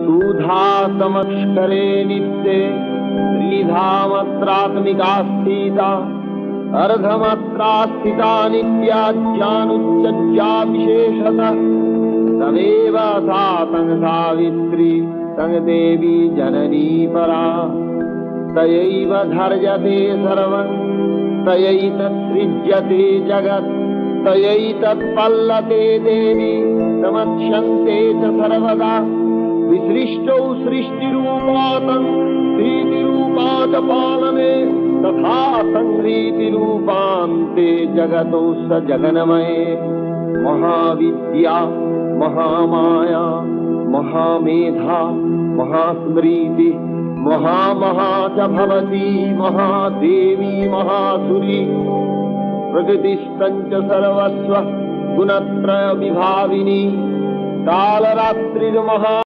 सुधा समक्षरे नित्ये त्रिधामत्रात्मिका स्थिता अर्धमात्रा स्थिता नित्याज्ञानुच्चज्जा विशेषतः तमेव सा तं सावित्री तं देवी जननी परा तयैव धर्यते सर्वं तयैतत्सृज्यते जगत् तयैतत्पल्लते देवी समक्ष्यन्ते च सर्वदा विसृष्टौ सृष्टिरूपातं स्थितिरूपा च पालने तथा संहृतिरूपान्ते जगतो स जगन्मये महाविद्या महामाया महामेधा महास्मृति महामहा च भवती महादेवी महासुरी प्रकृतिस्तञ्च सर्वस्व गुणत्रय विभाविनी कालरात्रिर्महा